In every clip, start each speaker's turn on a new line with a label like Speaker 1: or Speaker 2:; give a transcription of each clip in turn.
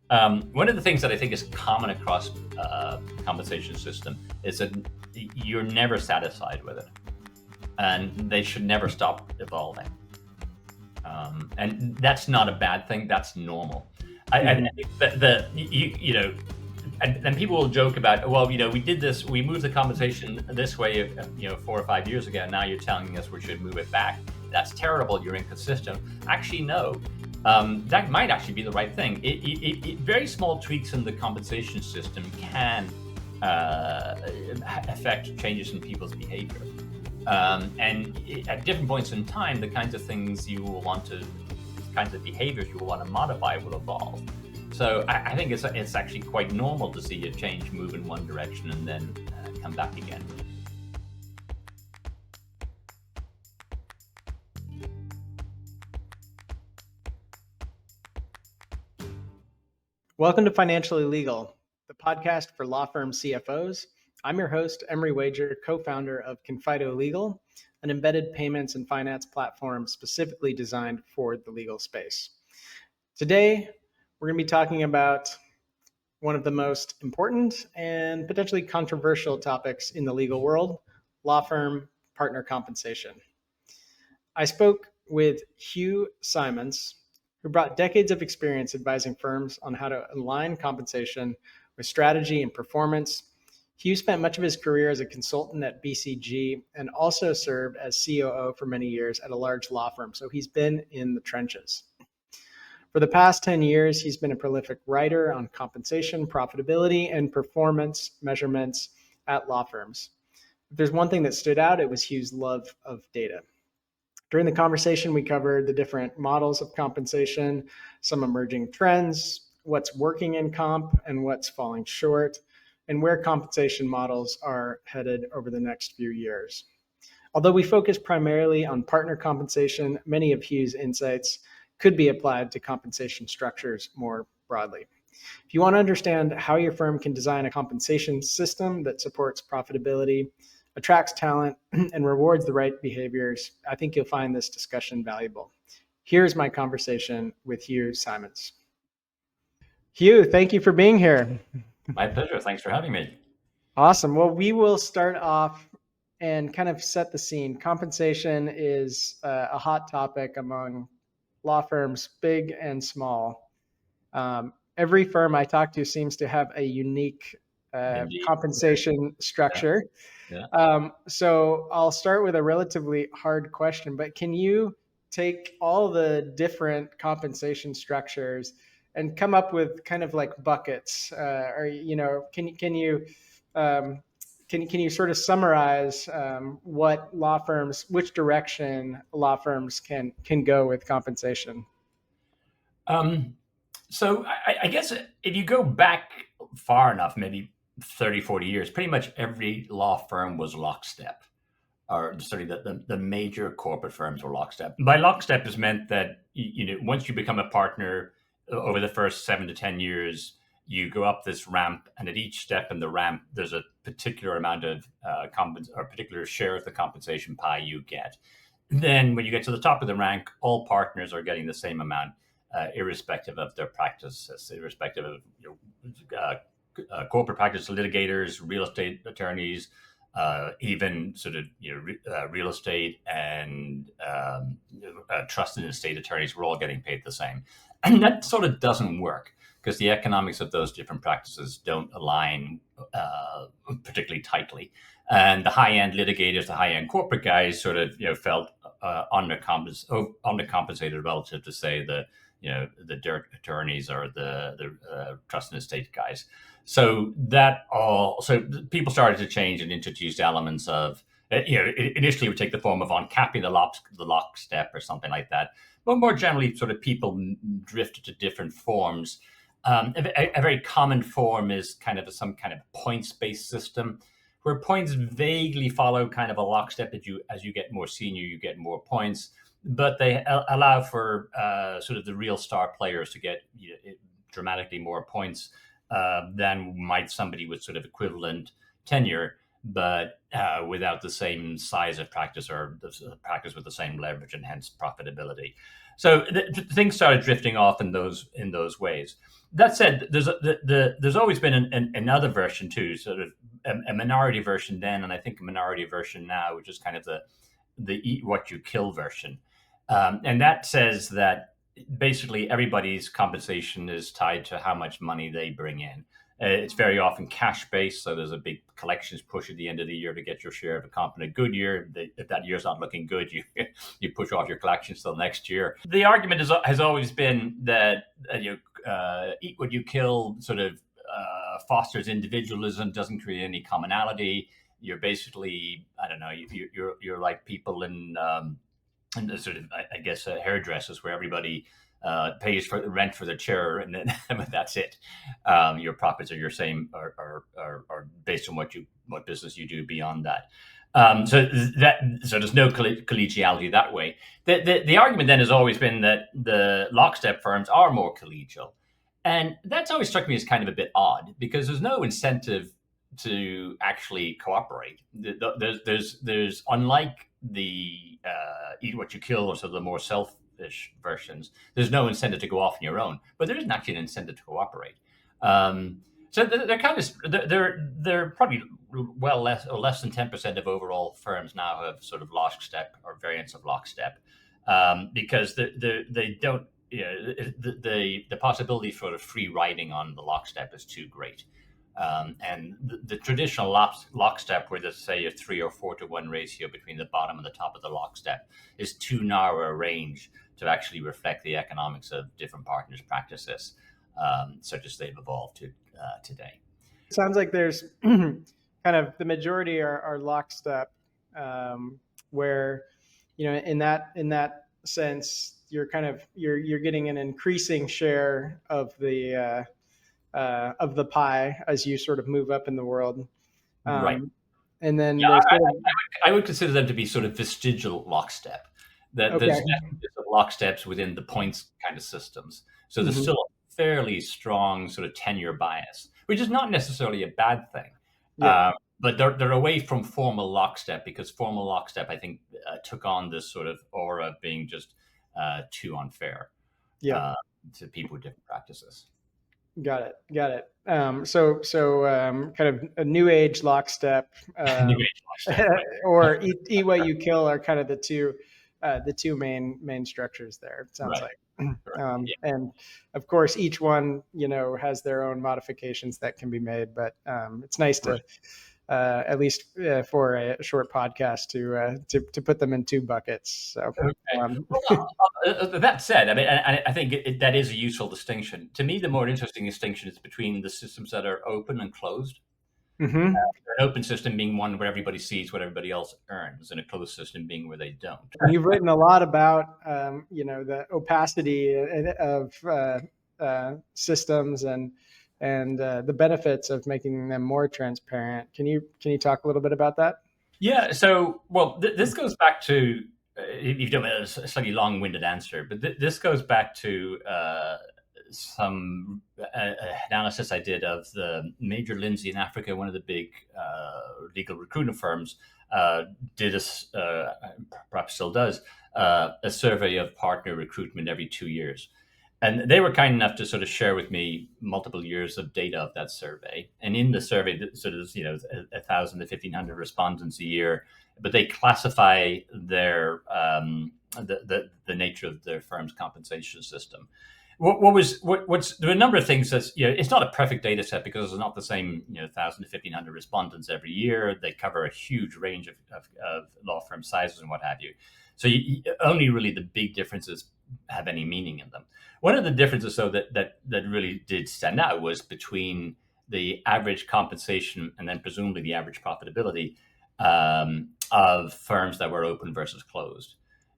Speaker 1: One of the things that I think is common across compensation system is that you're never satisfied with it, and they should never stop evolving. And that's not a bad thing. That's normal. I think and people will joke about, well, we did this, we moved the compensation this way, 4 or 5 years ago. And now you're telling us we should move it back. That's terrible. You're inconsistent. Actually, no. That might actually be the right thing. Very small tweaks in the compensation system can affect changes in people's behavior. And at different points in time, the kinds of things you will want to, kinds of behaviors you will want to modify will evolve. So I think it's actually quite normal to see a change move in one direction and then come back again.
Speaker 2: Welcome to Financially Legal, the podcast for law firm CFOs. I'm your host, Emery Wager, co-founder of Confido Legal, an embedded payments and finance platform specifically designed for the legal space. Today, we're going to be talking about one of the most important and potentially controversial topics in the legal world, law firm partner compensation. I spoke with Hugh Simons, who brought decades of experience advising firms on how to align compensation with strategy and performance. Hugh spent much of his career as a consultant at BCG and also served as COO for many years at a large law firm, so he's been in the trenches. For the past 10 years, he's been a prolific writer on compensation, profitability, and performance measurements at law firms. If there's one thing that stood out, it was Hugh's love of data. During the conversation, we covered the different models of compensation, some emerging trends, what's working in comp and what's falling short, and where compensation models are headed over the next few years. Although we focus primarily on partner compensation, many of Hugh's insights could be applied to compensation structures more broadly. If you want to understand how your firm can design a compensation system that supports profitability, attracts talent, and rewards the right behaviors, I think you'll find this discussion valuable. Here's my conversation with Hugh Simons. Hugh, thank you for being here.
Speaker 1: My pleasure. Thanks for having me.
Speaker 2: Awesome. Well, we will start off and kind of set the scene. Compensation is a hot topic among law firms, big and small. Every firm I talk to seems to have a unique compensation structure. Yeah. So I'll start with a relatively hard question, but can you take all the different compensation structures and come up with kind of like buckets? Can you sort of summarize what law firms, which direction law firms can go with compensation?
Speaker 1: So I guess if you go back far enough, maybe 30, 40 years, pretty much every law firm was lockstep, or certainly the major corporate firms were lockstep. By lockstep is meant that once you become a partner, over the first 7 to 10 years, you go up this ramp, and at each step in the ramp, there's a particular amount of or particular share of the compensation pie you get. Then when you get to the top of the rank, all partners are getting the same amount, irrespective of their practices, irrespective of corporate practice litigators, real estate attorneys, even sort of real estate and trust and estate attorneys were all getting paid the same. And that sort of doesn't work because the economics of those different practices don't align particularly tightly. And the high-end litigators, the high-end corporate guys sort of felt undercompensated relative to, say, the dirt attorneys or the trust and estate guys. So people started to change and introduce elements of, initially it would take the form of uncapping the lockstep or something like that. But more generally, sort of people drifted to different forms. A very common form is kind of some kind of points-based system, where points vaguely follow kind of a lockstep. As you get more senior, you get more points, but they allow for sort of the real star players to get dramatically more points than might somebody with sort of equivalent tenure. but without the same size of practice or the practice with the same leverage and hence profitability. So things started drifting off in those ways. That said, there's always been another version too, sort of a minority version then, and I think a minority version now, which is kind of the eat what you kill version, and that says that basically everybody's compensation is tied to how much money they bring in. It's very often cash based, so there's a big collections push at the end of the year to get your share of a comp in a good year. If that year's not looking good, you you push off your collections till next year. The argument has always been that eat what you kill sort of fosters individualism, doesn't create any commonality. You're basically, I don't know, you're like people in and the sort of, I guess, hairdressers where everybody pays for the rent for the chair, and then that's it. Your profits are your same, are based on what business you do beyond that. So there's no collegiality that way. The argument then has always been that the lockstep firms are more collegial, and that's always struck me as kind of a bit odd because there's no incentive to actually cooperate. There's unlike the eat what you kill or sort of the more selfish versions. There's no incentive to go off on your own, but there isn't actually an incentive to cooperate. So they're kind of they're probably well less than 10% of overall firms now have sort of lockstep or variants of lockstep because they don't. The possibility for a free riding on the lockstep is too great. And the traditional lockstep, where there's say a 3 or 4 to 1 ratio between the bottom and the top of the lockstep, is too narrow a range to actually reflect the economics of different partners' practices, such as they've evolved to today.
Speaker 2: Sounds like there's kind of the majority are lockstep, where in that sense you're getting an increasing share of the pie as you sort of move up in the world.
Speaker 1: Right.
Speaker 2: And then
Speaker 1: Yeah,
Speaker 2: there's
Speaker 1: I would consider them to be sort of vestigial lockstep. That there's locksteps within the points kind of systems. So there's still a fairly strong sort of tenure bias, which is not necessarily a bad thing.
Speaker 2: Yeah.
Speaker 1: But they're away from formal lockstep because formal lockstep, I think, took on this sort of aura of being just too unfair to people with different practices.
Speaker 2: Got it. So kind of a new age lockstep,
Speaker 1: New age lockstep, right?
Speaker 2: or eat what you kill are kind of the two main structures there. It sounds
Speaker 1: Right.
Speaker 2: like,
Speaker 1: Yeah.
Speaker 2: and of course each one has their own modifications that can be made. But it's nice to at least for a short podcast to put them in two buckets. So.
Speaker 1: Okay. Well, that said, I mean, I think that is a useful distinction. To me, the more interesting distinction is between the systems that are open and closed.
Speaker 2: Mm-hmm.
Speaker 1: An open system being one where everybody sees what everybody else earns, and a closed system being where they don't.
Speaker 2: You've written a lot about the opacity of systems and the benefits of making them more transparent. Can you talk a little bit about that?
Speaker 1: Yeah. So, well, this goes back to you've done a slightly long-winded answer, but this goes back to some analysis I did of the Major Lindsay in Africa, one of the big legal recruitment firms, did perhaps still does, a survey of partner recruitment every 2 years. And they were kind enough to sort of share with me multiple years of data of that survey. And in the survey, sort of 1,000 to 1,500 respondents a year, but they classify their the nature of their firm's compensation system. There are a number of things that's it's not a perfect data set because it's not the same 1,000 to 1,500 respondents every year. They cover a huge range of law firm sizes and what have you. So only really the big differences have any meaning in them. One of the differences, though, that really did stand out was between the average compensation and then presumably the average profitability of firms that were open versus closed,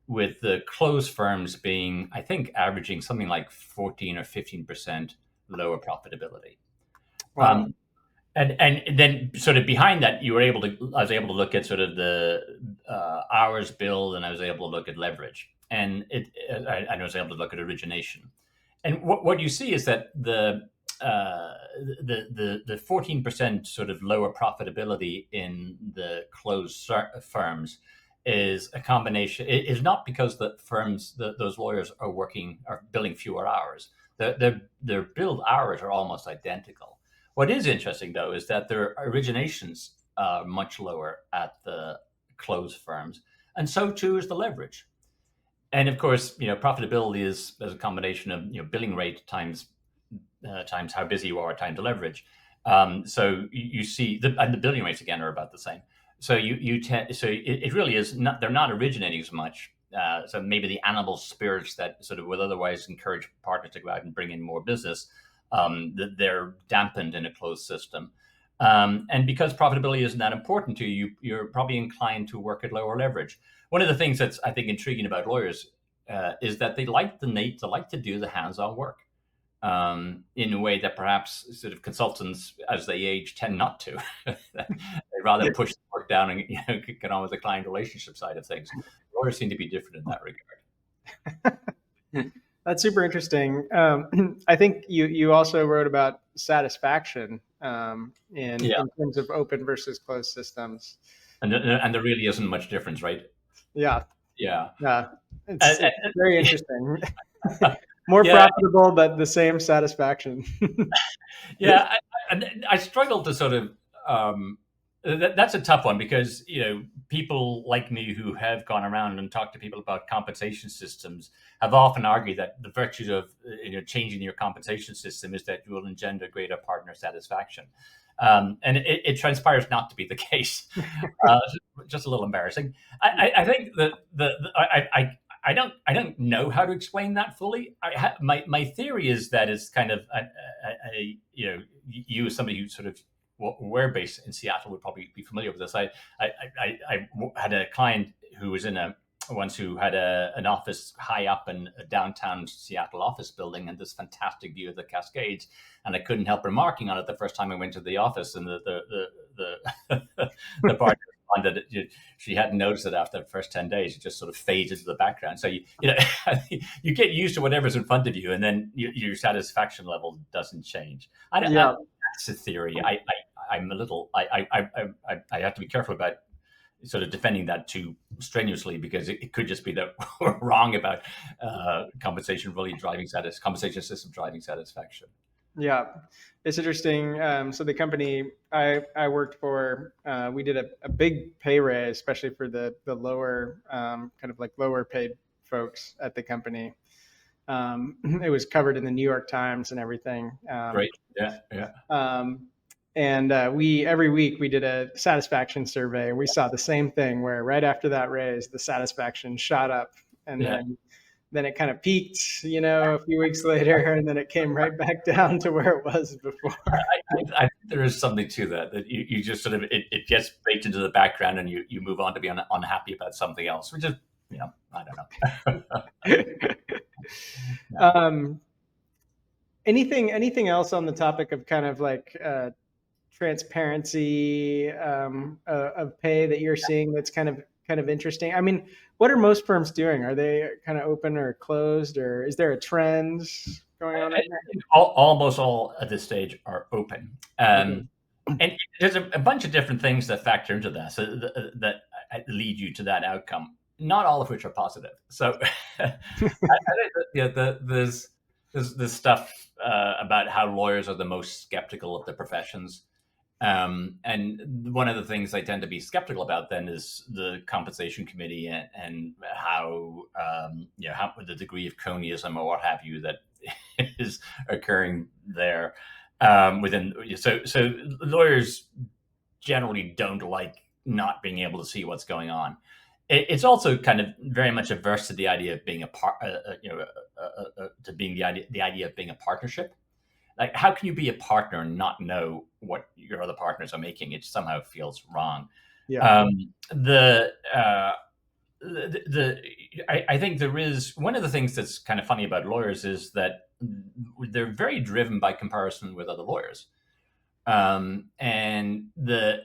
Speaker 1: with the closed firms being, I think, averaging something like 14 or 15% lower profitability.
Speaker 2: Wow.
Speaker 1: And then sort of behind that, I was able to look at sort of the hours billed, and I was able to look at leverage, and I was able to look at origination. And what you see is that the the 14% sort of lower profitability in the closed firms is a combination. It is not because the firms, those lawyers are billing fewer hours. Their billed hours are almost identical. What is interesting, though, is that their originations are much lower at the closed firms, and so too is the leverage. And of course, profitability is a combination of billing rate times how busy you are times the leverage. So you see, and the billing rates again are about the same. So it really is not, they're not originating as much. So maybe the animal spirits that sort of would otherwise encourage partners to go out and bring in more business, that they're dampened in a closed system. And because profitability isn't that important to you, you're probably inclined to work at lower leverage. One of the things that's, I think, intriguing about lawyers is that they like to do the hands-on work in a way that perhaps sort of consultants, as they age, tend not to. They rather push the work down and get on with the client relationship side of things. Lawyers seem to be different in that regard.
Speaker 2: That's super interesting. I think you also wrote about satisfaction in terms of open versus closed systems.
Speaker 1: And there really isn't much difference, right?
Speaker 2: Yeah.
Speaker 1: Yeah.
Speaker 2: Yeah. It's very interesting. More profitable, but the same satisfaction.
Speaker 1: Yeah. I struggle to sort of, that's a tough one because, people like me who have gone around and talked to people about compensation systems have often argued that the virtue of changing your compensation system is that you will engender greater partner satisfaction. And it transpires not to be the case. Just a little embarrassing. I think I don't know how to explain that fully. My theory is that it's kind of you as somebody who sort of were based in Seattle would probably be familiar with this. I had a client who was who had an office high up in a downtown Seattle office building and this fantastic view of the Cascades. And I couldn't help remarking on it the first time I went to the office, and the partner responded that she hadn't noticed it after the first 10 days. It just sort of fades into the background. So you get used to whatever's in front of you, and then your satisfaction level doesn't change. That's a theory. I'm a little. I have to be careful about sort of defending that too strenuously, because it could just be that we're wrong about compensation system driving satisfaction.
Speaker 2: Yeah, it's interesting. So the company I worked for, we did a big pay raise, especially for the lower kind of like lower paid folks at the company. It was covered in the New York Times and everything.
Speaker 1: Great. Yeah.
Speaker 2: And we every week we did a satisfaction survey, and we saw the same thing where right after that raise, the satisfaction shot up, and then it kind of peaked, a few weeks later, and then it came right back down to where it was before.
Speaker 1: I think there is something to that you just sort of, it gets baked into the background, and you move on to be unhappy about something else, which is, I don't
Speaker 2: know. Anything else on the topic of kind of like transparency of pay that you're seeing that's kind of interesting? I mean, what are most firms doing? Are they kind of open or closed, or is there a trend going on?
Speaker 1: Almost all at this stage are open. And there's a bunch of different things that factor into that, so that lead you to that outcome, not all of which are positive. So I think that, there's this stuff about how lawyers are the most skeptical of the professions. And one of the things I tend to be skeptical about then is the compensation committee and how the degree of cronyism or what have you that is occurring there within. So lawyers generally don't like not being able to see what's going on. It's also kind of very much averse to the idea of being the idea of being a partnership. Like, how can you be a partner and not know what your other partners are making? It somehow feels wrong.
Speaker 2: Yeah.
Speaker 1: I think there is one of the things that's kind of funny about lawyers is that they're very driven by comparison with other lawyers. And at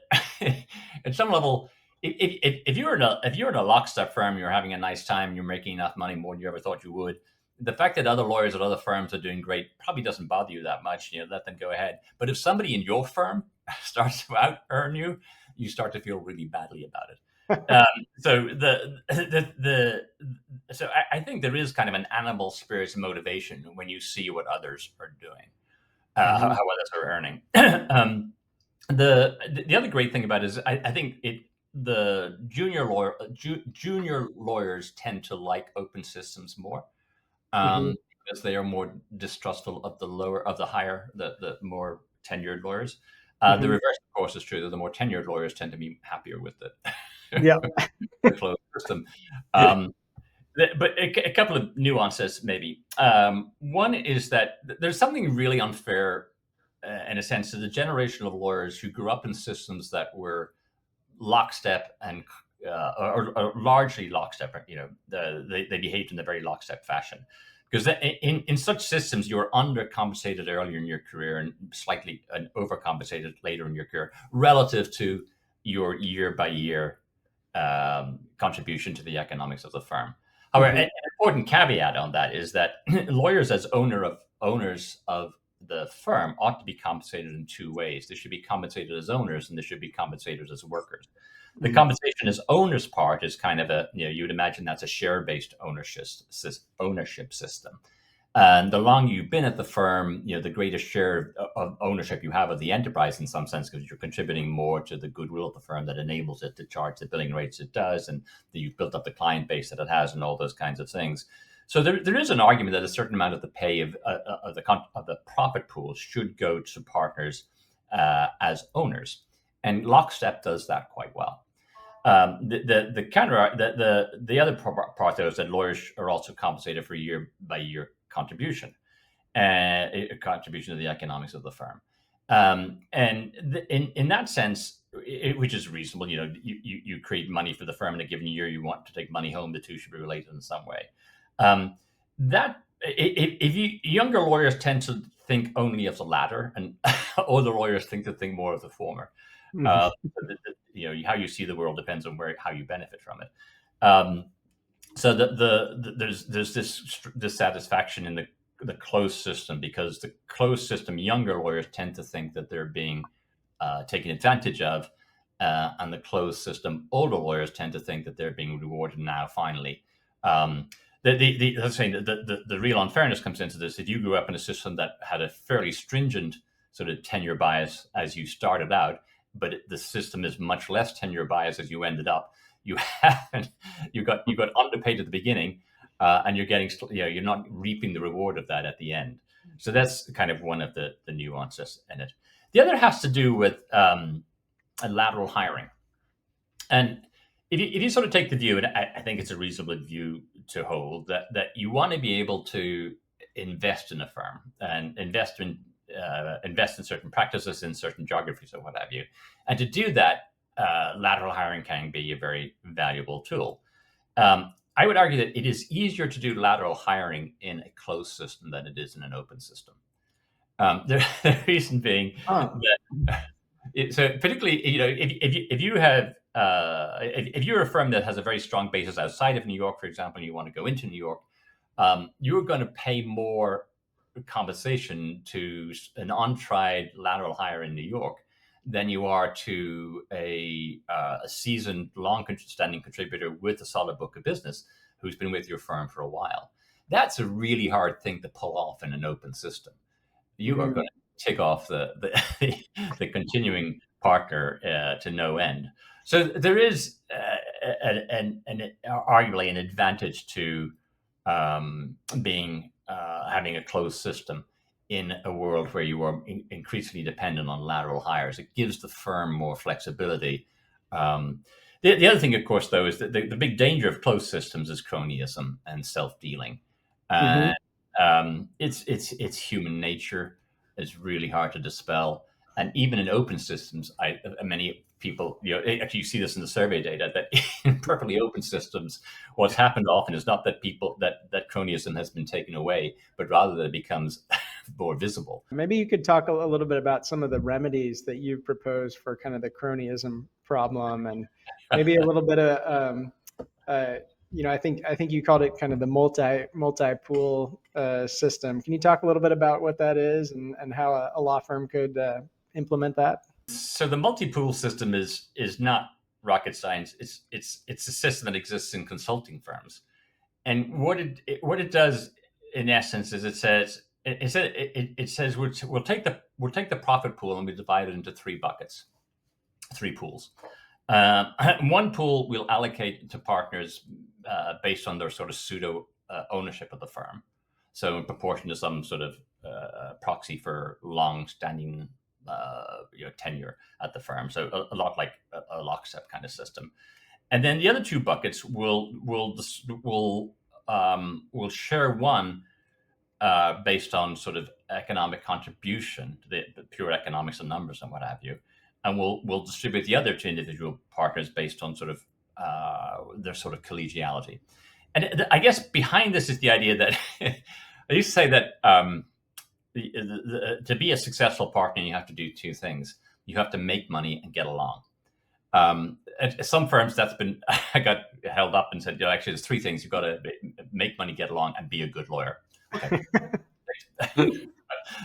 Speaker 1: some level, if you're in a lockstep firm, you're having a nice time, you're making enough money, more than you ever thought you would, the fact that other lawyers at other firms are doing great probably doesn't bother you that much. Let them go ahead. But if somebody in your firm starts to out earn you, you start to feel really badly about it. So I think there is kind of an animal spirits motivation when you see what others are doing, how others are earning. The other great thing about it is I think the junior lawyers tend to like open systems more,
Speaker 2: Mm-hmm.
Speaker 1: because they are more distrustful of the more tenured lawyers. The
Speaker 2: Mm-hmm.
Speaker 1: reverse, of course, is true. That the more tenured lawyers tend to be happier with
Speaker 2: Yeah.
Speaker 1: the closed system. Um, but a couple of nuances, maybe. One is that there's something really unfair, in a sense, to the generation of lawyers who grew up in systems that were lockstep and or largely lockstep. They behaved in a very lockstep fashion. Because in such systems, you're undercompensated earlier in your career and slightly overcompensated later in your career relative to your year by year contribution to the economics of the firm. However,
Speaker 2: Mm-hmm.
Speaker 1: an important caveat on that is that lawyers, as owners of the firm, ought to be compensated in two ways. They should be compensated as owners, and they should be compensated as workers. The
Speaker 2: Mm-hmm.
Speaker 1: compensation as owners part is kind of you would imagine that's a share-based ownership system. And the longer you've been at the firm, the greater share of ownership you have of the enterprise in some sense, because you're contributing more to the goodwill of the firm that enables it to charge the billing rates it does, and that you've built up the client base that it has, and all those kinds of things. So there is an argument that a certain amount of the pay of the profit pool should go to partners as owners, and Lockstep does that quite well. The other part though is that lawyers are also compensated for year by year contribution, contribution to the economics of the firm, in that sense, which is reasonable. You create money for the firm in a given year. You want to take money home. The two should be related in some way. That if younger lawyers tend to think only of the latter, and older lawyers think more of the former.
Speaker 2: Mm-hmm.
Speaker 1: Uh, how you see the world depends on how you benefit from it. Um, so there's this dissatisfaction in the closed system, because the closed system, younger lawyers tend to think that they're being taken advantage of, and the closed system, older lawyers tend to think that they're being rewarded now. Finally, the real unfairness comes into this. If you grew up in a system that had a fairly stringent sort of tenure bias as you started out, but the system is much less tenure bias as you ended up, you haven't you got underpaid at the beginning, and you're not reaping the reward of that at the end. So that's kind of one of the nuances in it. The other has to do with lateral hiring. And if you sort of take the view, and I think it's a reasonable view to hold, that you want to be able to invest in a firm and invest in certain practices in certain geographies or what have you, and to do that, lateral hiring can be a very valuable tool. I would argue that it is easier to do lateral hiring in a closed system than it is in an open system. The reason being
Speaker 2: Oh.
Speaker 1: that so particularly, if you have if you're a firm that has a very strong basis outside of New York, for example, and you want to go into New York, you're going to pay more compensation to an untried lateral hire in New York than you are to a seasoned, long-standing contributor with a solid book of business who's been with your firm for a while. That's a really hard thing to pull off in an open system. You are
Speaker 2: Mm-hmm.
Speaker 1: going to tick off the continuing partner to no end. So there is arguably an advantage to being having a closed system in a world where you are increasingly dependent on lateral hires. It gives the firm more flexibility. The other thing, of course, though, is that the big danger of closed systems is cronyism and self-dealing.
Speaker 2: Mm-hmm.
Speaker 1: And it's human nature. It's really hard to dispel. And even in open systems, many people, actually you see this in the survey data, that in perfectly open systems, what's happened often is not that that cronyism has been taken away, but rather that it becomes more visible.
Speaker 2: Maybe you could talk a little bit about some of the remedies that you propose for kind of the cronyism problem, and maybe a little bit of I think you called it kind of the multi pool system. Can you talk a little bit about what that is and how a law firm could implement that?
Speaker 1: So the multi-pool system is not rocket science. It's a system that exists in consulting firms. And what it does in essence is it says we'll take the profit pool and we divide it into three buckets, three pools. One pool we'll allocate to partners based on their sort of pseudo ownership of the firm, so in proportion to some sort of proxy for long-standing tenure at the firm. So a lot like a lockstep kind of system. And then the other two buckets will share one based on sort of economic contribution, the pure economics of numbers and what have you, and we'll distribute the other to individual partners based on sort of their sort of collegiality. And I guess behind this is the idea that I used to say that to be a successful partner, you have to do two things: you have to make money and get along. At some firms, that's been I got held up and said, actually, there's three things: you've got to make money, get along, and be a good lawyer. Okay.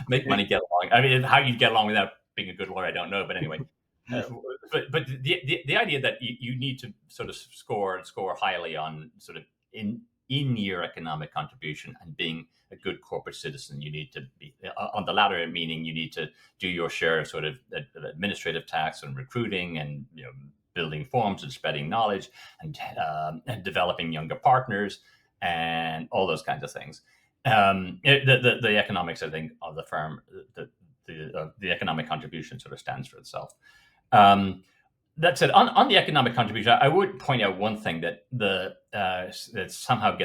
Speaker 1: Make money, get along. I mean, how you get along without being a good lawyer, I don't know. But anyway, but the idea that you need to sort of score highly on sort of in your economic contribution and being a good corporate citizen, you need to be on the latter, meaning you need to do your share of sort of administrative tasks and recruiting and building forms and spreading knowledge and developing younger partners and all those kinds of things. The economics, I think, of the firm, the economic contribution sort of stands for itself. That said, on the economic contribution, I would point out one thing that that somehow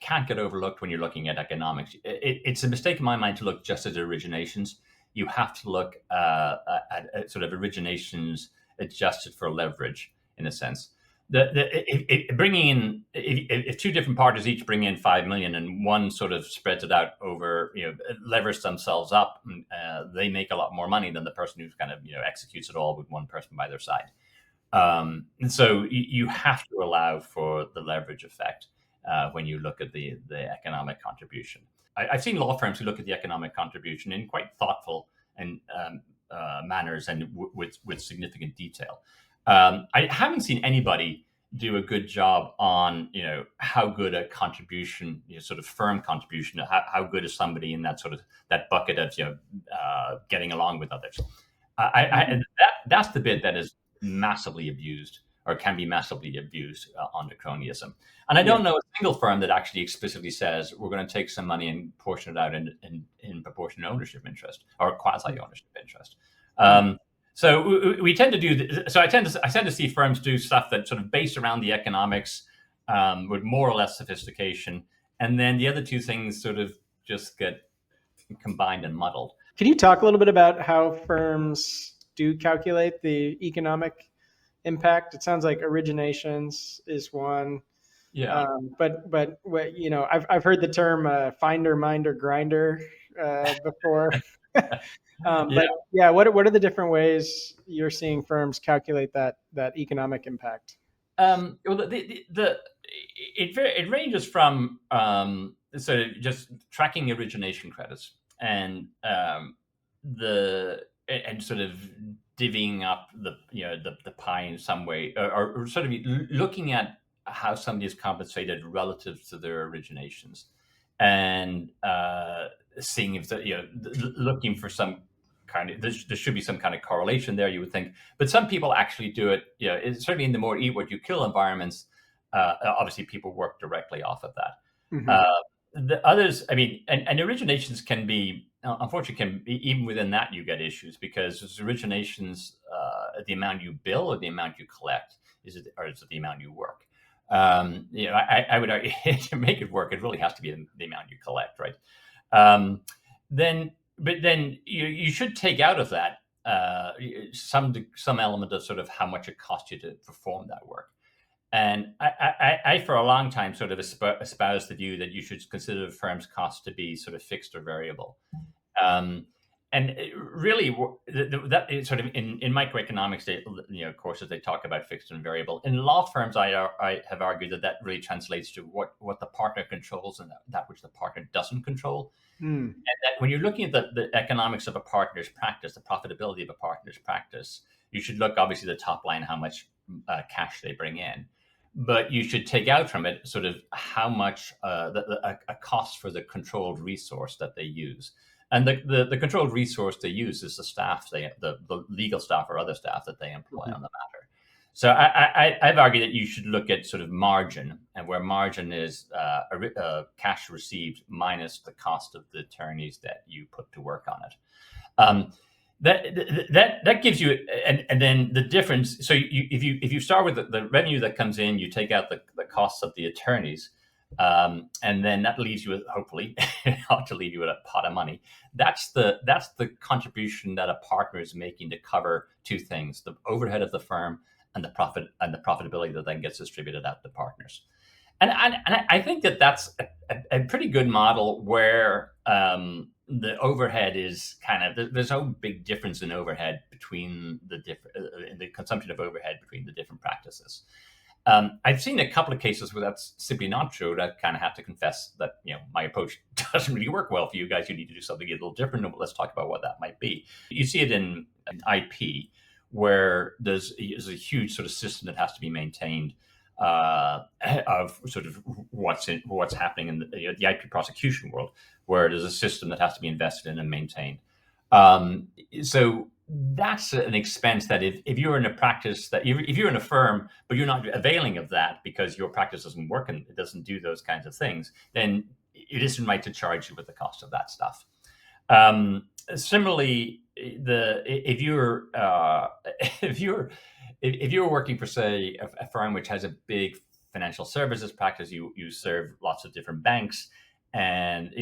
Speaker 1: can't get overlooked when you're looking at economics. It's a mistake in my mind to look just at originations. You have to look at sort of originations adjusted for leverage, in a sense. Bringing in, if two different parties each bring in 5 million and one sort of spreads it out over, levers themselves up, they make a lot more money than the person who kind of executes it all with one person by their side. And so you have to allow for the leverage effect when you look at the economic contribution. I've seen law firms who look at the economic contribution in quite thoughtful and manners and with significant detail. I haven't seen anybody do a good job on how good a contribution, sort of firm contribution, how good is somebody in that sort of that bucket of getting along with others. That's the bit that is massively abused or can be massively abused under cronyism. And I don't know a single firm that actually explicitly says we're going to take some money and portion it out in proportionate ownership interest or quasi ownership interest. So we tend to do. So I tend to see firms do stuff that's sort of based around the economics with more or less sophistication, and then the other two things sort of just get combined and muddled.
Speaker 2: Can you talk a little bit about how firms do calculate the economic impact? It sounds like originations is one.
Speaker 1: Yeah.
Speaker 2: But what, I've heard the term finder, minder, grinder before. But yeah, what are the different ways you're seeing firms calculate that economic impact?
Speaker 1: Well, it ranges from sort of just tracking origination credits and sort of divvying up the pie in some way, or sort of looking at how somebody is compensated relative to their originations, and seeing if looking for some kind of there should be some kind of correlation there, you would think, but some people actually do it. It's certainly in the more eat what you kill environments. Obviously, people work directly off of that. Mm-hmm. The others, I mean, and originations can be, unfortunately, even within that you get issues because originations, the amount you bill or the amount you collect, is it the amount you work? I would argue to make it work, it really has to be the amount you collect, right? But then you should take out of that some element of sort of how much it costs you to perform that work. And I for a long time sort of espoused the view that you should consider the firm's cost to be sort of fixed or variable. really, that is sort of in microeconomics, courses they talk about fixed and variable. In law firms, I have argued that really translates to what the partner controls and that which the partner doesn't control.
Speaker 2: Mm.
Speaker 1: And that when you're looking at the economics of a partner's practice, the profitability of a partner's practice, you should look obviously the top line, how much cash they bring in, but you should take out from it sort of how much a cost for the controlled resource that they use. And the controlled resource they use is the staff, the legal staff or other staff that they employ
Speaker 2: Mhm.
Speaker 1: on the matter. So I've argued that you should look at sort of margin, and where margin is cash received minus the cost of the attorneys that you put to work on it. Um, that gives you, and then the difference. So if you start with the revenue that comes in, you take out the costs of the attorneys, and then that leaves you with, hopefully ought to leave you with a pot of money. That's the contribution that a partner is making to cover two things: the overhead of the firm and the profitability that then gets distributed out to partners. And I think that's a pretty good model where the overhead is kind of, there's no big difference in overhead between the different in the consumption of overhead between the different practices. I've seen a couple of cases where that's simply not true. I kind of have to confess that my approach doesn't really work well for you guys. You need to do something a little different. But let's talk about what that might be. You see it in IP, where there's a huge sort of system that has to be maintained of sort of what's happening in the IP prosecution world, where there's a system that has to be invested in and maintained. So that's an expense that if you're in a practice that if you're in a firm but you're not availing of that because your practice doesn't work and it doesn't do those kinds of things, then it isn't right to charge you with the cost of that stuff. Similarly, if you're if you're working for, say, a firm which has a big financial services practice, you serve lots of different banks, and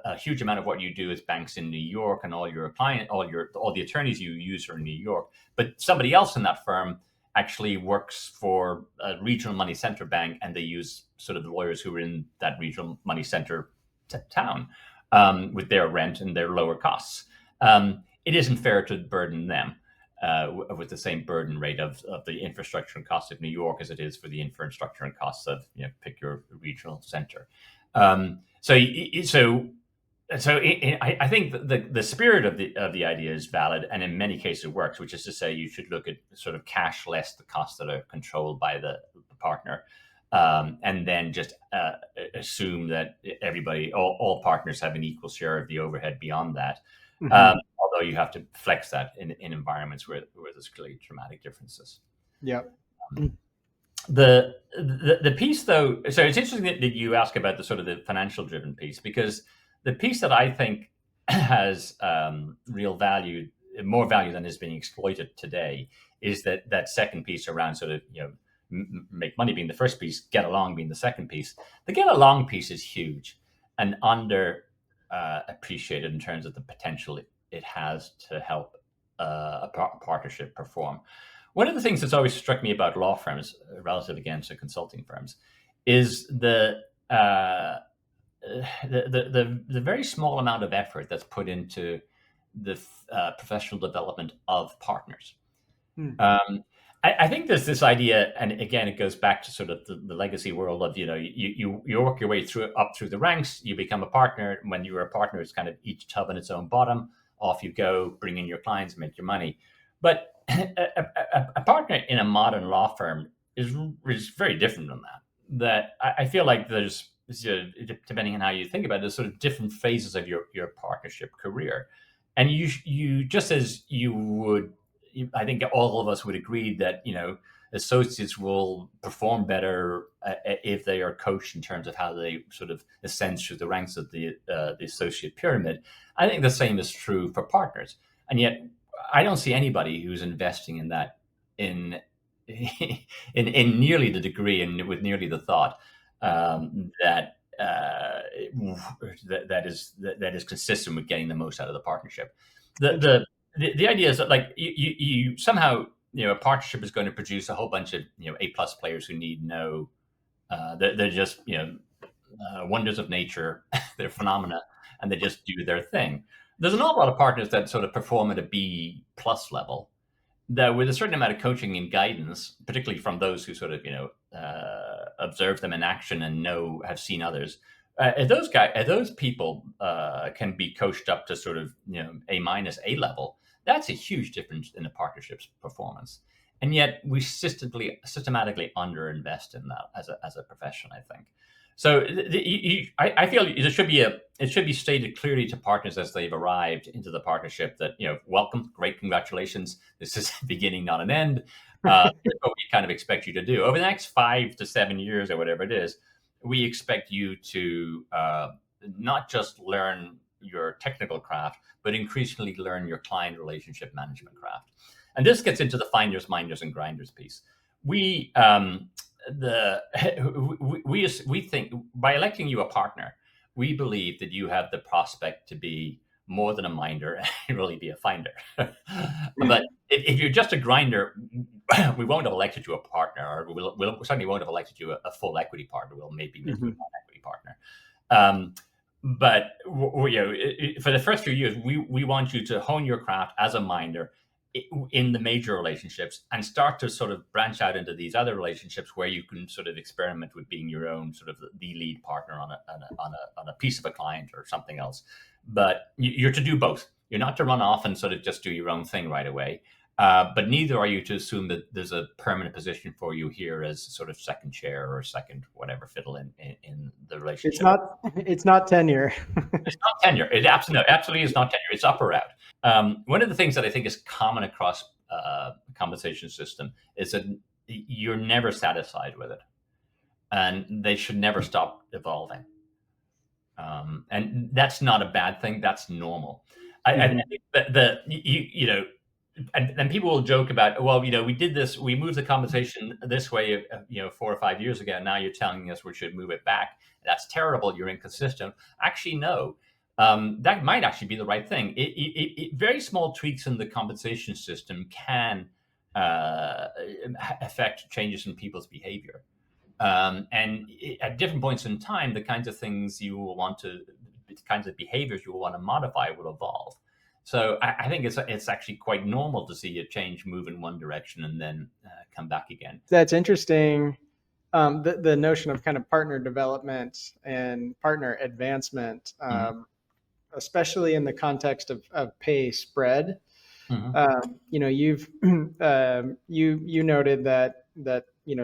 Speaker 1: a huge amount of what you do is banks in New York, and all the attorneys you use are in New York. But somebody else in that firm actually works for a regional money center bank, and they use sort of the lawyers who are in that regional money center town with their rent and their lower costs. It isn't fair to burden them with the same burden rate of the infrastructure and costs of New York as it is for the infrastructure and costs of pick your regional center. I think the spirit of the idea is valid, and in many cases it works, which is to say you should look at sort of cash less the costs that are controlled by the partner, and then just assume that all partners have an equal share of the overhead beyond that.
Speaker 2: Mhm.
Speaker 1: Although you have to flex that in environments where there's clearly dramatic differences.
Speaker 2: Yep.
Speaker 1: The piece, though, so it's interesting that you ask about the sort of the financial driven piece, because the piece that I think has real value, more value than is being exploited today, is that second piece around sort of make money being the first piece, get along being the second piece. The get along piece is huge and under appreciated in terms of the potential it has to help a partnership perform. One of the things that's always struck me about law firms, relative again to consulting firms, is the very small amount of effort that's put into the professional development of partners.
Speaker 2: Hmm.
Speaker 1: I think there's this idea, and again, it goes back to sort of the legacy world of you work your way up through the ranks, you become a partner. When you're a partner, it's kind of each tub in its own bottom. Off you go, bring in your clients, make your money. But a partner in a modern law firm is very different than that. That I feel like there's, depending on how you think about it, there's sort of different phases of your partnership career, and you just as you would. I think all of us would agree that associates will perform better if they are coached in terms of how they sort of ascend through the ranks of the associate pyramid. I think the same is true for partners, and yet I don't see anybody who's investing in that in in nearly the degree and with nearly the thought that that is consistent with getting the most out of the partnership. The idea is that, like, you somehow a partnership is going to produce a whole bunch of A+ players who need no they're just wonders of nature. They're phenomena, and they just do their thing. There's an awful lot of partners that sort of perform at a B plus level, that with a certain amount of coaching and guidance, particularly from those who sort of observe them in action and have seen others, those people can be coached up to sort of A minus A level. That's a huge difference in the partnership's performance, and yet we systematically underinvest in that as a profession, I think. So I feel it should be stated clearly to partners as they've arrived into the partnership that, welcome, great, congratulations. This is a beginning, not an end. That's what we kind of expect you to do over the next 5 to 7 years or whatever it is. We expect you to not just learn your technical craft, but increasingly learn your client relationship management craft. And this gets into the finders, minders, and grinders piece. We we think by electing you a partner, we believe that you have the prospect to be more than a minder and really be a finder. But if you're just a grinder, we won't have elected you a partner, or we'll certainly won't have elected you a full equity partner. We'll maybe make you a non-equity partner. But for the first few years, we want you to hone your craft as a minder in the major relationships and start to sort of branch out into these other relationships where you can sort of experiment with being your own sort of the lead partner on a piece of a client or something else. But you're to do both. You're not to run off and sort of just do your own thing right away. But neither are you to assume that there's a permanent position for you here as sort of second chair or second whatever fiddle in the relationship.
Speaker 2: It's not tenure.
Speaker 1: It's not tenure. It absolutely is not tenure. It's up or out. One of the things that I think is common across compensation system is that you're never satisfied with it, and they should never stop evolving. And that's not a bad thing. That's normal. I think that and people will joke about, well, we did this, we moved the compensation this way, 4 or 5 years ago. Now you're telling us we should move it back. That's terrible. You're inconsistent. Actually, no. That might actually be the right thing. Very small tweaks in the compensation system can affect changes in people's behavior. And at different points in time, the kinds of behaviors you will want to modify will evolve. So I think it's actually quite normal to see a change move in one direction and then come back again.
Speaker 2: That's interesting. The notion of kind of partner development and partner advancement, especially in the context of pay spread. You've you noted that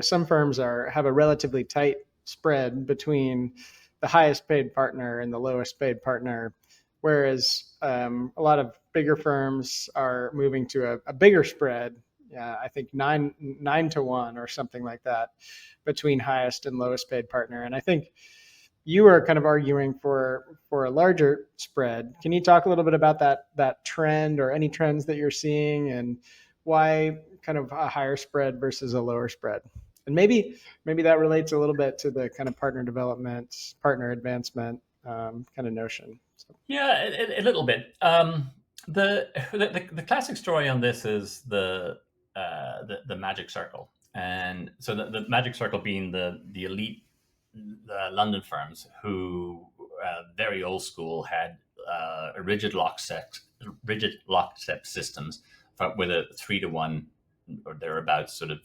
Speaker 2: some firms have a relatively tight spread between the highest paid partner and the lowest paid partner, whereas a lot of bigger firms are moving to a bigger spread. I think 9-1 or something like that between highest and lowest paid partner. And I think you are kind of arguing for a larger spread. Can you talk a little bit about that trend or any trends that you're seeing, and why kind of a higher spread versus a lower spread? And maybe that relates a little bit to the kind of partner development, partner advancement kind of notion. So.
Speaker 1: Yeah, a little bit. The classic story on this is the magic circle, and so the magic circle being the elite London firms who very old school had rigid lockstep systems with a 3-to-1 or thereabouts sort of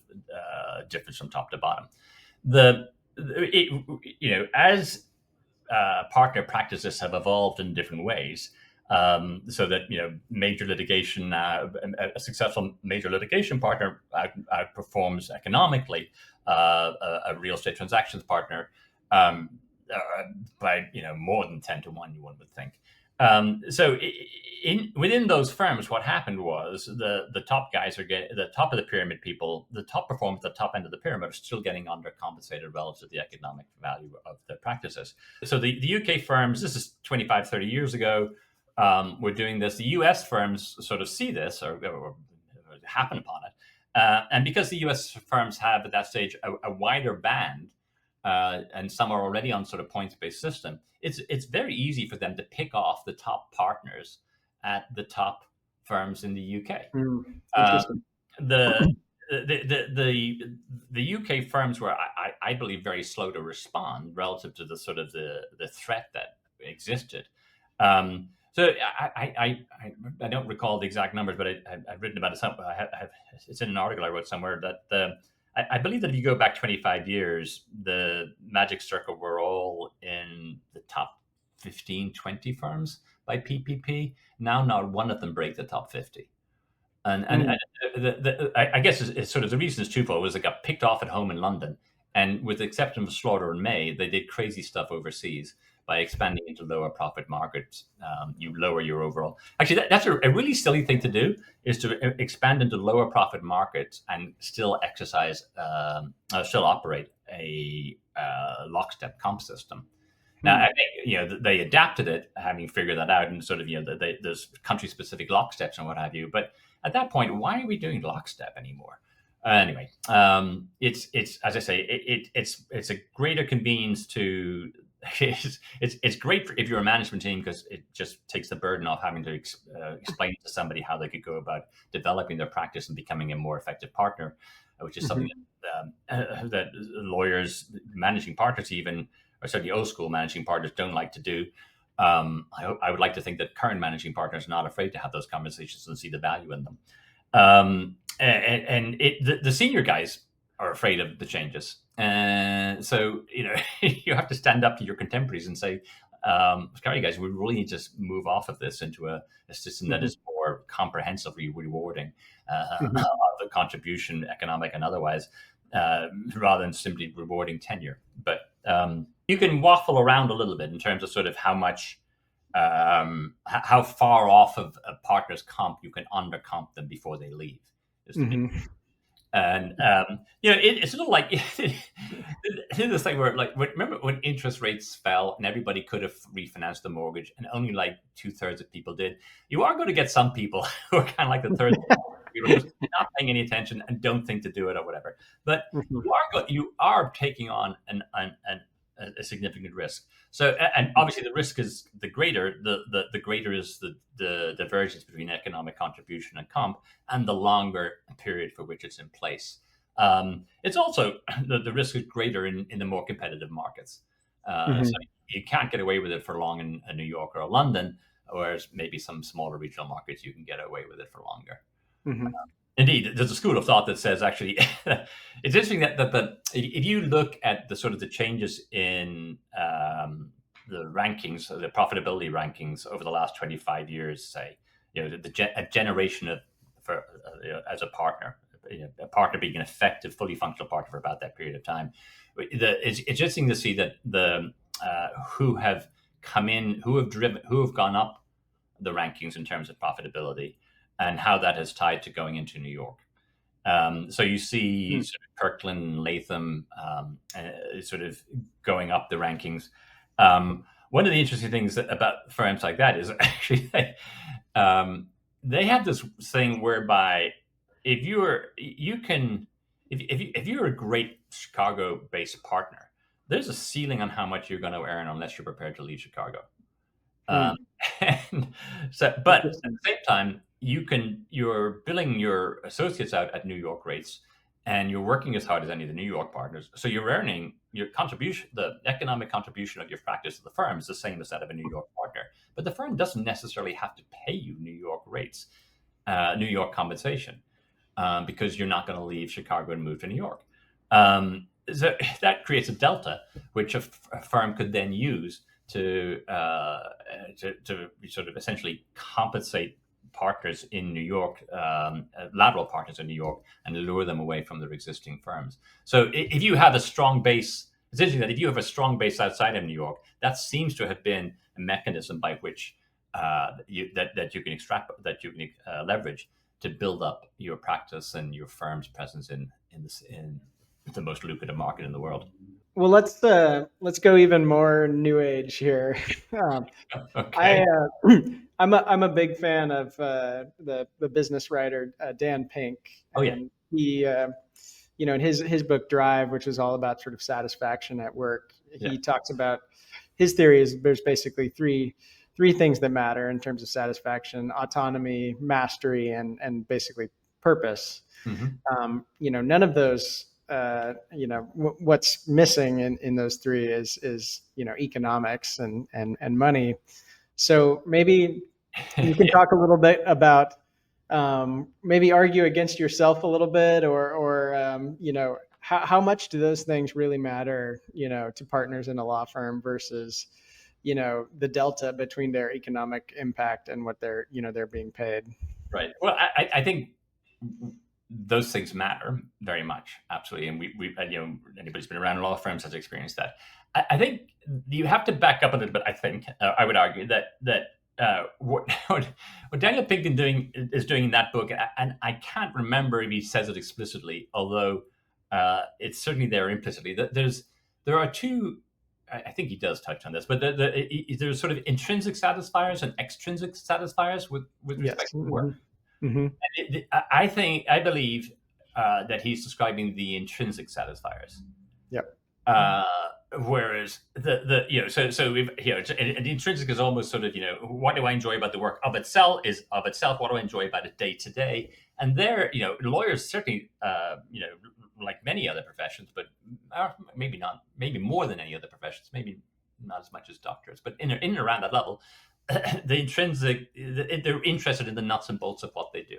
Speaker 1: difference from top to bottom. As partner practices have evolved in different ways, so that major litigation, a successful major litigation partner outperforms economically a real estate transactions partner by more than 10-to-1, one would think. So within those firms, what happened was the top guys are getting the top of the pyramid. People, the top performers at the top end of the pyramid, are still getting undercompensated relative to the economic value of their practices. So the UK firms, this is 25, 30 years ago, were doing this. The US firms sort of see this or happen upon it. And because the US firms have at that stage a wider band, and some are already on sort of points-based system, it's very easy for them to pick off the top partners at the top firms in the UK. The UK firms were, I believe, very slow to respond relative to the sort of the threat that existed. So I don't recall the exact numbers, but I've written about it. It's in an article I wrote somewhere that I believe that if you go back 25 years, the Magic Circle were all in the top 15, 20 firms by PPP. Now, not one of them break the top 50. And
Speaker 2: Mm.
Speaker 1: I guess it's sort of the reason is twofold. Was they got picked off at home in London, and with the exception of Slaughter and May, they did crazy stuff overseas by expanding into lower profit markets. You lower your overall. Actually, that's a really silly thing to do, is to expand into lower profit markets and still still operate a lockstep comp system. Now, I
Speaker 2: Mm.
Speaker 1: think they adapted it, having figured that out, and sort of there's country specific locksteps and what have you. But at that point, why are we doing lockstep anymore? Anyway, it's as I say, it's a greater convenience to. It's great if you're a management team because it just takes the burden off having to explain to somebody how they could go about developing their practice and becoming a more effective partner, which is something
Speaker 2: Mhm.
Speaker 1: that lawyers, managing partners, even or certainly old school managing partners don't like to do. I would like to think that current managing partners are not afraid to have those conversations and see the value in them. The senior guys are afraid of the changes. So, you have to stand up to your contemporaries and say, sorry, guys, we really need to move off of this into a system that
Speaker 2: Mhm.
Speaker 1: is more comprehensively rewarding
Speaker 2: Mhm.
Speaker 1: the contribution, economic and otherwise, rather than simply rewarding tenure. But you can waffle around a little bit in terms of sort of how much how far off of a partner's comp you can under comp them before they leave is the big.
Speaker 2: Mhm.
Speaker 1: And it's a little like this thing where, like, remember when interest rates fell and everybody could have refinanced the mortgage and only like 2/3 of people did. You are going to get some people who are kind of like the third people who are just not paying any attention and don't think to do it or whatever. But
Speaker 2: Mhm.
Speaker 1: you are taking on a significant risk. So, and obviously, the risk is the greater. The greater is the divergence between economic contribution and comp, and the longer period for which it's in place. It's also the risk is greater in the more competitive markets. So
Speaker 2: Mhm.
Speaker 1: you can't get away with it for long in New York or London, whereas maybe some smaller regional markets you can get away with it for longer.
Speaker 2: Mhm.
Speaker 1: Indeed, there's a school of thought that says actually it's interesting that if you look at the sort of the changes in the rankings, the profitability rankings over the last 25 years, say, a generation of for as a partner, a partner being an effective, fully functional partner for about that period of time. It's interesting to see that the who have come in, who have gone up the rankings in terms of profitability, and how that has tied to going into New York. So you see
Speaker 2: Mhm.
Speaker 1: sort of Kirkland, Latham, sort of going up the rankings. One of the interesting things about firms like that is actually they have this thing whereby if you're you can if you're a great Chicago-based partner, there's a ceiling on how much you're going to earn unless you're prepared to leave Chicago. Um,
Speaker 2: Mm.
Speaker 1: and so, but at
Speaker 2: Interesting.
Speaker 1: the same time, you're billing your associates out at New York rates, and you're working as hard as any of the New York partners. So you're earning your contribution, the economic contribution of your practice to the firm is the same as that of a New York partner. But the firm doesn't necessarily have to pay you New York rates, New York compensation, because you're not going to leave Chicago and move to New York. So that creates a delta, which a firm could then use to sort of essentially compensate partners in New York, lateral partners in New York, and lure them away from their existing firms. So if you have a strong base, it's interesting that if you have a strong base outside of New York, that seems to have been a mechanism by which that you can extract, that you can leverage to build up your practice and your firm's presence in the most lucrative market in the world.
Speaker 2: Well, let's go even more new age here. Um, I
Speaker 1: Okay.
Speaker 2: I'm a big fan of the business writer Dan Pink,
Speaker 1: Oh yeah.
Speaker 2: and he in his book Drive, which is all about sort of satisfaction at work,
Speaker 1: Yeah.
Speaker 2: he talks about his theory is there's basically three things that matter in terms of satisfaction: autonomy, mastery, and basically purpose.
Speaker 1: Hmm.
Speaker 2: None of those. What's missing in those three is economics and money. So maybe you can talk a little bit about maybe argue against yourself a little bit, or how much do those things really matter, to partners in a law firm versus, the delta between their economic impact and what they're being paid.
Speaker 1: Right. Well, I think those things matter very much, absolutely. And we anybody who's been around law firms has experienced that. I think you have to back up a little bit. I think I would argue that what Daniel Pigden is doing in that book, and I can't remember if he says it explicitly, although it's certainly there implicitly. There are two. I think he does touch on this, but there's sort of intrinsic satisfiers and extrinsic satisfiers with
Speaker 2: Yes.
Speaker 1: respect to work.
Speaker 2: Mm-hmm.
Speaker 1: I believe that he's describing the intrinsic satisfiers.
Speaker 2: Yep.
Speaker 1: Whereas the intrinsic is almost sort of, what do I enjoy about the work of itself? What do I enjoy about it day to day? And there, lawyers certainly, like many other professions, but maybe not, maybe more than any other professions, maybe not as much as doctors, but in and around that level, the intrinsic, they're interested in the nuts and bolts of what they do.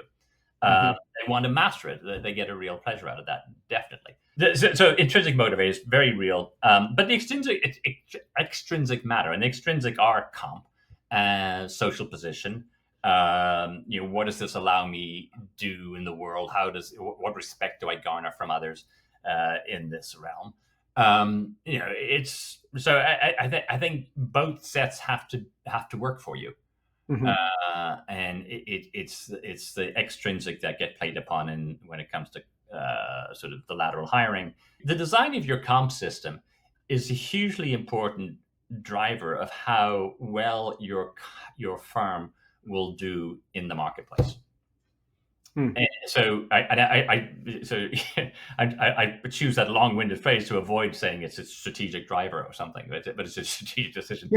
Speaker 1: They want to master it. They get a real pleasure out of that, definitely. So intrinsic motivator is very real, but the extrinsic matter, and the extrinsic are comp, social position. What does this allow me do in the world? What respect do I garner from others in this realm? It's so I think both sets have to work for you. And it's the extrinsic that get played upon when it comes to sort of the lateral hiring. The design of your comp system is a hugely important driver of how well your firm will do in the marketplace. And so I choose that long-winded phrase to avoid saying it's a strategic driver or something, but it's a strategic decision.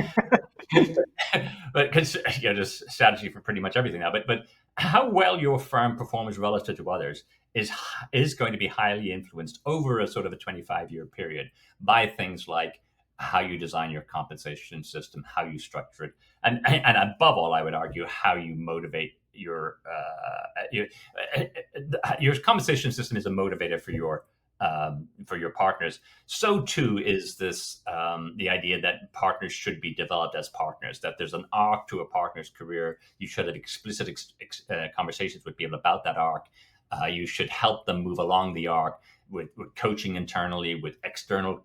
Speaker 1: But because there's strategy for pretty much everything now. But how well your firm performs relative to others is going to be highly influenced over a sort of a 25-year period by things like how you design your compensation system, how you structure it, and above all, I would argue, how you motivate your compensation system is a motivator for your partners. So too is this the idea that partners should be developed as partners, that there's an arc to a partner's career. You should have explicit conversations with people about that arc. You should help them move along the arc with coaching internally, with external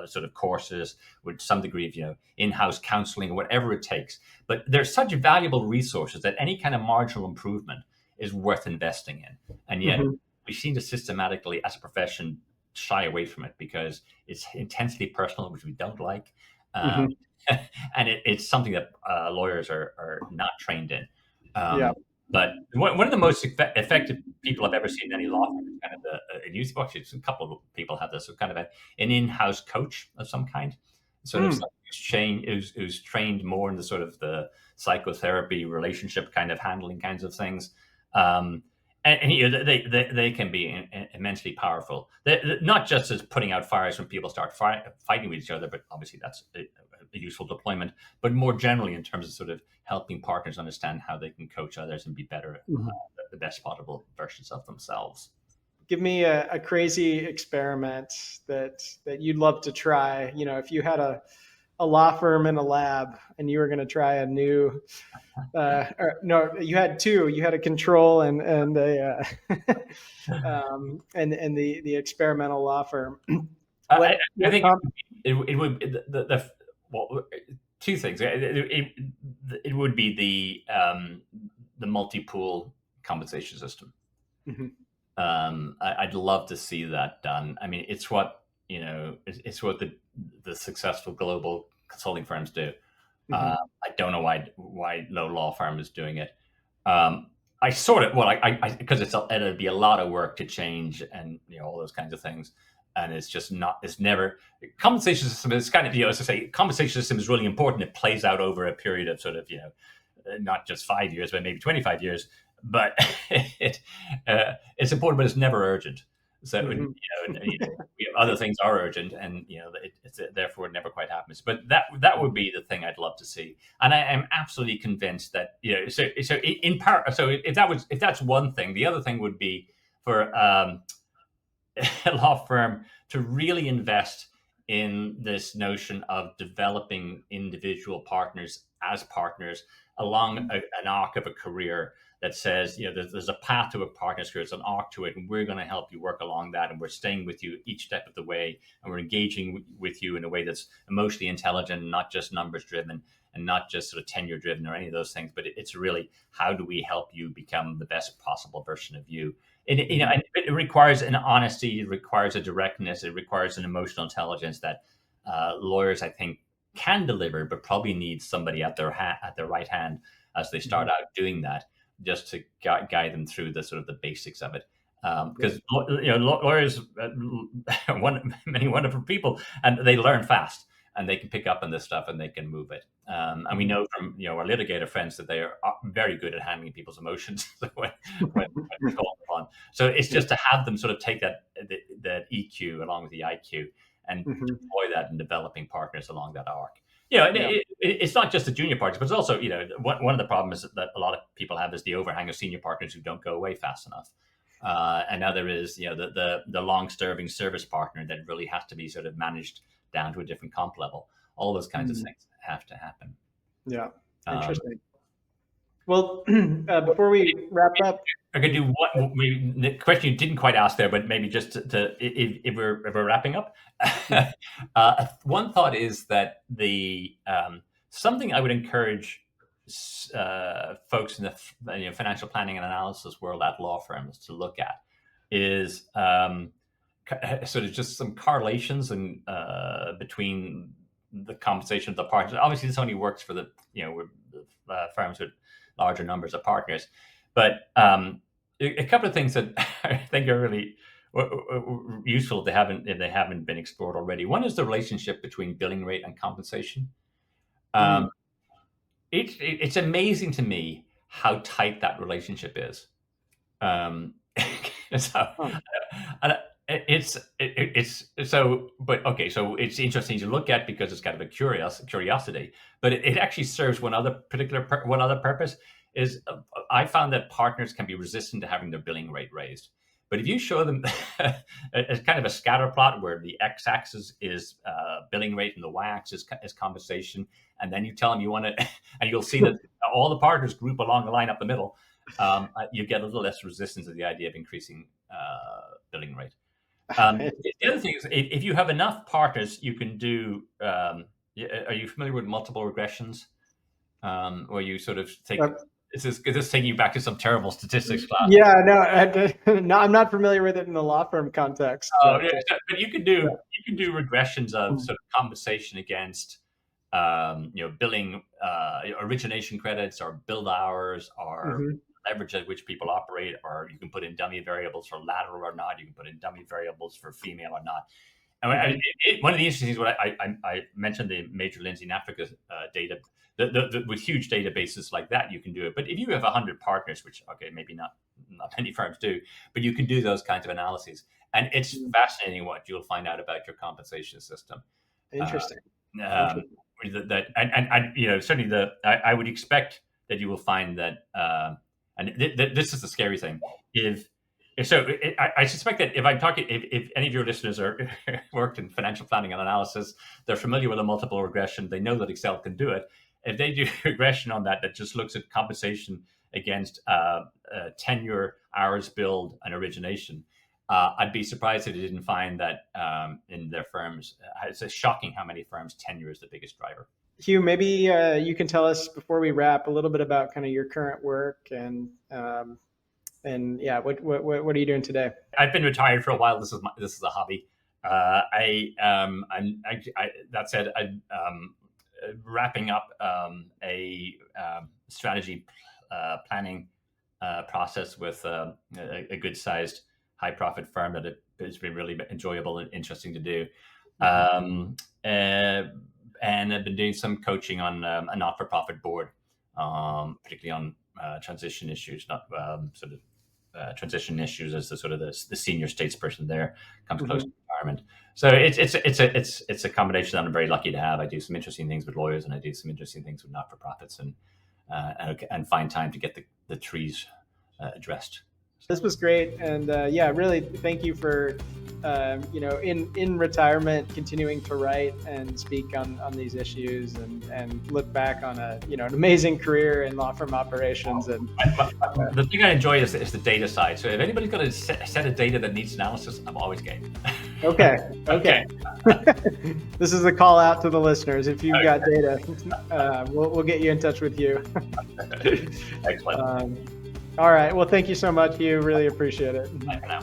Speaker 1: sort of courses, with some degree of in-house counseling, whatever it takes. But there's such valuable resources that any kind of marginal improvement is worth investing in. And yet we seem to systematically, as a profession, shy away from it because it's intensely personal, which we don't like. And it's something that lawyers are not trained in. But one of the most effective people I've ever seen in any law firm is kind of a couple of people have this, so kind of an in-house coach of some kind, sort of who's trained more in the sort of the psychotherapy, relationship kind of handling kinds of things. And they can be immensely powerful. They're not just as putting out fires when people start fighting with each other, but obviously that's a useful deployment, but more generally in terms of sort of helping partners understand how they can coach others and be better, the best possible versions of themselves.
Speaker 2: Give me a crazy experiment that you'd love to try. If you had a law firm in a lab and you were going to try a new, no, you had two. You had a control and a and the experimental law firm.
Speaker 1: I think it would well, two things. It would be the multi-pool compensation system. I'd love to see that done. I mean, it's what it's what the successful global consulting firms do. I don't know why no law firm is doing it. I sort of because it'd be a lot of work to change and all those kinds of things. And it's just not. It's never compensation system is kind of as I say, compensation system is really important. It plays out over a period of sort of not just 5 years, but maybe 25 years. But it's important, but it's never urgent. So, other things are urgent, and it's therefore it never quite happens. But that would be the thing I'd love to see, and I am absolutely convinced that So in part, so if that's one thing, the other thing would be for a law firm to really invest in this notion of developing individual partners as partners along an arc of a career that says, there's a path to a partner's career, there's an arc to it, and we're going to help you work along that, and we're staying with you each step of the way, and we're engaging with you in a way that's emotionally intelligent, not just numbers driven, and not just sort of tenure driven or any of those things, but it's really how do we help you become the best possible version of you. It requires an honesty, it requires a directness, it requires an emotional intelligence that lawyers, I think, can deliver, but probably need somebody at their right hand as they start out doing that, just to guide them through the sort of the basics of it. Because lawyers, many wonderful people, and they learn fast, and they can pick up on this stuff and they can move it. And we know from our litigator friends that they are very good at handling people's emotions when called upon. So it's just to have them sort of take that EQ along with the IQ and deploy that in developing partners along that arc. It's not just the junior partners, but it's also one of the problems that a lot of people have is the overhang of senior partners who don't go away fast enough. And now there is the long-serving service partner that really has to be sort of managed down to a different comp level. All those kinds of things have to happen.
Speaker 2: Yeah, interesting. Well, before we wrap up,
Speaker 1: I could do what maybe the question you didn't quite ask there, but maybe just if we're wrapping up, one thought is that the something I would encourage folks in the financial planning and analysis world at law firms to look at is sort of just some correlations and between the compensation of the partners. Obviously, this only works for the firms with larger numbers of partners, but a couple of things that I think are really useful if they haven't been explored already. One is the relationship between billing rate and compensation. It's amazing to me how tight that relationship is. So it's interesting to look at because it's kind of a curiosity, but it actually serves one other purpose. Is I found that partners can be resistant to having their billing rate raised. But if you show them it's kind of a scatter plot where the x-axis is billing rate and the y-axis is compensation, and then you tell them you want to, and you'll see that all the partners group along the line up the middle, you get a little less resistance to the idea of increasing billing rate. The other thing is, if you have enough partners, you can do. Are you familiar with multiple regressions, where you sort of take? Is this taking you back to some terrible statistics class?
Speaker 2: Yeah, no, I'm not familiar with it in the law firm context.
Speaker 1: But you can do regressions of sort of compensation against billing, origination credits, or build hours, or leverage at which people operate, or you can put in dummy variables for lateral or not. You can put in dummy variables for female or not. And one of the interesting things, what I mentioned the Major Lindsay in Africa data, with huge databases like that, you can do it. But if you have 100 partners, which maybe not many firms do, but you can do those kinds of analyses, and it's fascinating what you'll find out about your compensation system.
Speaker 2: Interesting.
Speaker 1: Certainly I would expect that you will find that, and this is the scary thing. I suspect that if any of your listeners are worked in financial planning and analysis, they're familiar with a multiple regression. They know that Excel can do it. If they do regression on that just looks at compensation against tenure, hours billed, and origination, I'd be surprised if they didn't find that in their firms. It's shocking how many firms tenure is the biggest driver.
Speaker 2: Hugh, maybe you can tell us before we wrap a little bit about kind of your current work and yeah, what are you doing today?
Speaker 1: I've been retired for a while. This is a hobby. That said, I'm wrapping up a strategy planning process with a good sized high profit firm that it's been really enjoyable and interesting to do. And I've been doing some coaching on a not for profit board, particularly on transition issues, not sort of transition issues as the sort of the senior statesperson there, comes close
Speaker 2: Mm-hmm.
Speaker 1: to retirement. So it's a combination that I'm very lucky to have. I do some interesting things with lawyers, and I do some interesting things with not-for-profits, and find time to get the trees addressed.
Speaker 2: This was great, and yeah, really thank you for in retirement continuing to write and speak on these issues, and look back on an amazing career in law firm operations. And
Speaker 1: The thing I enjoy is the data side. So if anybody's got a set of data that needs analysis, I'm always game.
Speaker 2: Okay. This is a call out to the listeners. If you've got data, we'll get you in touch with you.
Speaker 1: Excellent.
Speaker 2: All right. Well, thank you so much, Hugh. Really appreciate it.
Speaker 1: Bye for now.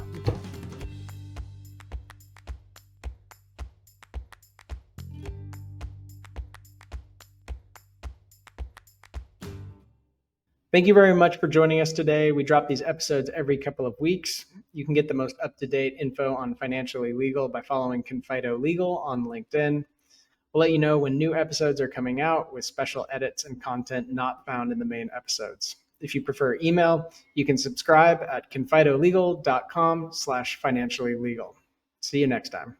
Speaker 2: Thank you very much for joining us today. We drop these episodes every couple of weeks. You can get the most up-to-date info on Financially Legal by following Confido Legal on LinkedIn. We'll let you know when new episodes are coming out with special edits and content not found in the main episodes. If you prefer email, you can subscribe at confidolegal.com/financiallylegal. See you next time.